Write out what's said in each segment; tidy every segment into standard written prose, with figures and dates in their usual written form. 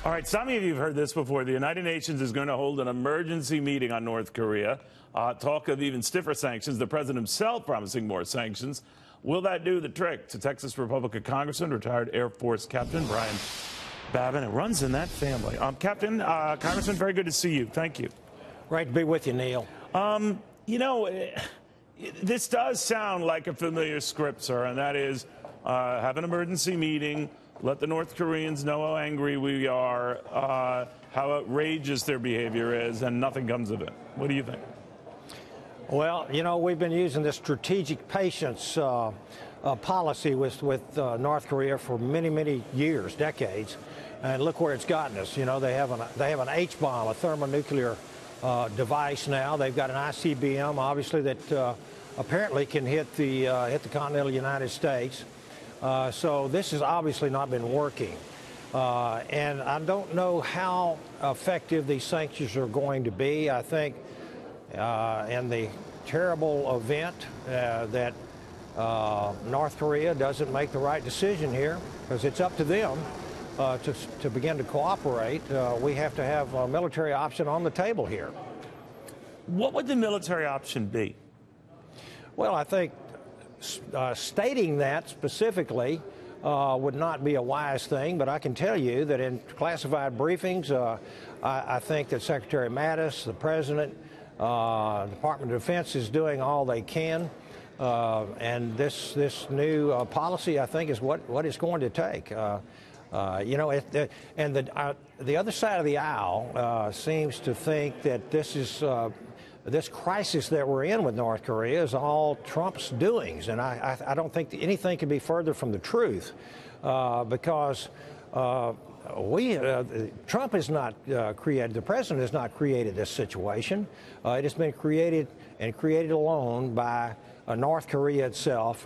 All right, some of you have heard this before. The United Nations is going to hold an emergency meeting on North Korea. Talk of even stiffer sanctions. The president himself promising more sanctions. Will that do the trick? To Texas Republican Congressman, retired Air Force Captain Brian Babin. It runs in that family. Captain, Congressman, very good to see you. Thank you. Great to be with you, Neil. You know, this does sound like a familiar script, sir, and that is have an emergency meeting, let the North Koreans know how angry we are, how outrageous their behavior is, and nothing comes of it. What do you think? Well, you know, we've been using this strategic patience policy with North Korea for many, many years, decades, and look where it's gotten us. You know, they have an H-bomb, a thermonuclear device now. They've got an ICBM, obviously, that apparently can hit the continental United States. So this has obviously not been working. And I don't know how effective these sanctions are going to be. I think in the terrible event that North Korea doesn't make the right decision here, because it's up to them to begin to cooperate, we have to have a military option on the table here. What would the military option be? Well, I think stating that specifically would not be a wise thing, but I can tell you that in classified briefings, I think that Secretary Mattis, the President, Department of Defense is doing all they can, and this new policy, I think, is what it's going to take. You know, and the other side of the aisle seems to think that this crisis that we're in with North Korea is all Trump's doings, and I don't think anything could be further from the truth, because Trump has not created, the president has not created this situation. It has been created and created alone by North Korea itself,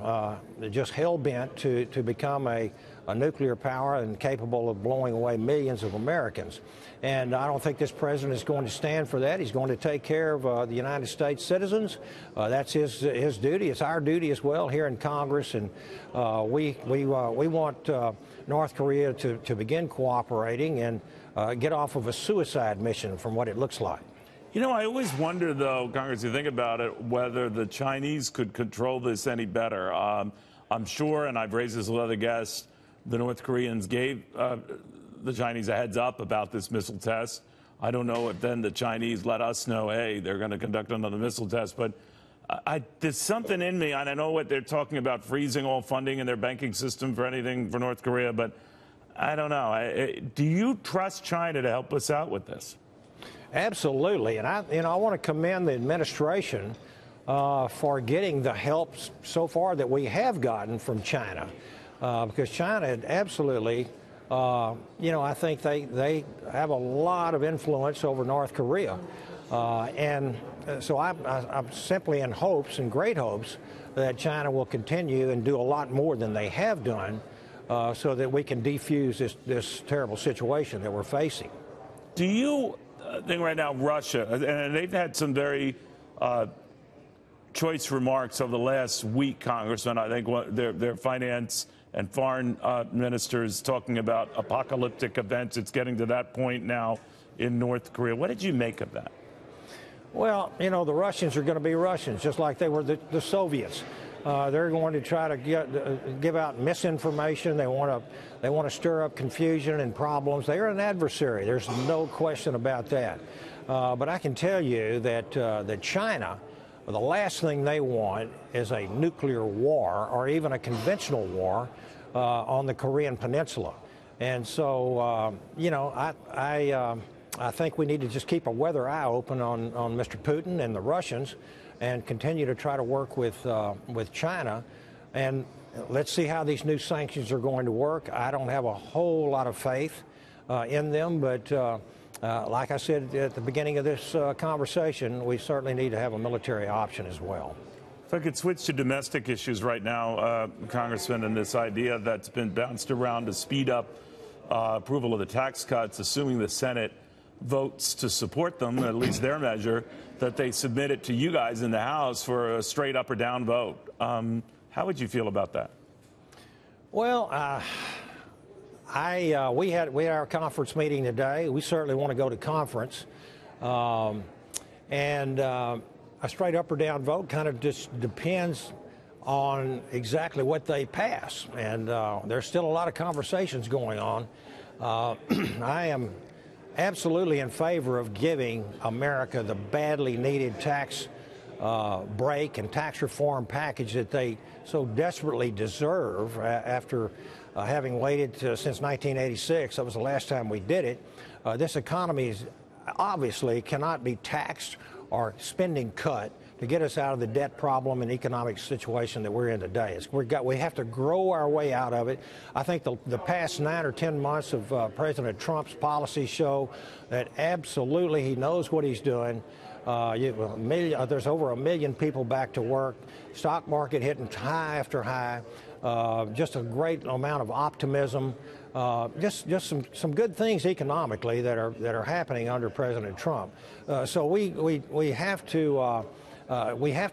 just hell-bent to become a nuclear power and capable of blowing away millions of Americans. And I don't think this president is going to stand for that. He's going to take care of the United States citizens. That's his duty. It's our duty as well here in Congress. And we want North Korea to begin cooperating and get off of a suicide mission from what it looks like. You know, I always wonder, though, Congress, you think about it, whether the Chinese could control this any better. I'm sure, and I've raised this with other guests, the North Koreans gave the Chinese a heads up about this missile test. I don't know if then the Chinese let us know, hey, they're going to conduct another missile test. But there's something in me, and I know what they're talking about, freezing all funding in their banking system for anything for North Korea, but I don't know. Do you trust China to help us out with this? Absolutely, and I want to commend the administration for getting the help so far that we have gotten from China, because China absolutely, you know, I think they have a lot of influence over North Korea, and so I'm simply in hopes and great hopes that China will continue and do a lot more than they have done, so that we can defuse this terrible situation that we're facing. Do you think right now Russia, and they've had some very choice remarks over the last week, Congressman, I think their finance and foreign ministers talking about apocalyptic events. It's getting to that point now in North Korea. What did you make of that? Well, you know, the Russians are going to be Russians, just like they were the Soviets. They're going to try to give out misinformation. They want to stir up confusion and problems. They are an adversary. There's no question about that. But I can tell you that China, the last thing they want is a nuclear war or even a conventional war on the Korean Peninsula. And so, you know, I think we need to just keep a weather eye open on Mr. Putin and the Russians, and continue to try to work with China. And let's see how these new sanctions are going to work. I don't have a whole lot of faith in them, but like I said at the beginning of this conversation, we certainly need to have a military option as well. If I could switch to domestic issues right now, Congressman, and this idea that's been bounced around to speed up approval of the tax cuts, assuming the Senate votes to support them, at least their measure, that they submit it to you guys in the House for a straight up or down vote. How would you feel about that? Well, We had our conference meeting today. We certainly want to go to conference, and a straight up or down vote kind of just depends on exactly what they pass. And there's still a lot of conversations going on. I am absolutely in favor of giving America the badly needed tax break and tax reform package that they so desperately deserve after having waited since 1986. That was the last time we did it. This economy obviously cannot be taxed or spending cut to get us out of the debt problem and economic situation that we're in today. We have to grow our way out of it. I think the past 9 or 10 months of President Trump's policies show that absolutely he knows what he's doing. There's over 1 million people back to work. Stock market hitting high after high. Just a great amount of optimism. Just some good things economically that are happening under President Trump. So we have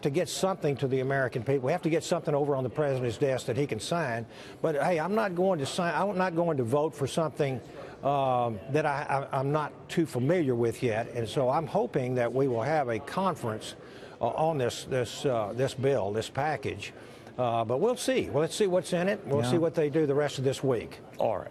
to get something to the American people. We have to get something over on the president's desk that he can sign. But hey, I'm not going to sign. I'm not going to vote for something that I'm not too familiar with yet. And so I'm hoping that we will have a conference on this bill, this package. But we'll see. Well, let's see what's in it. We'll see what they do the rest of this week. All right.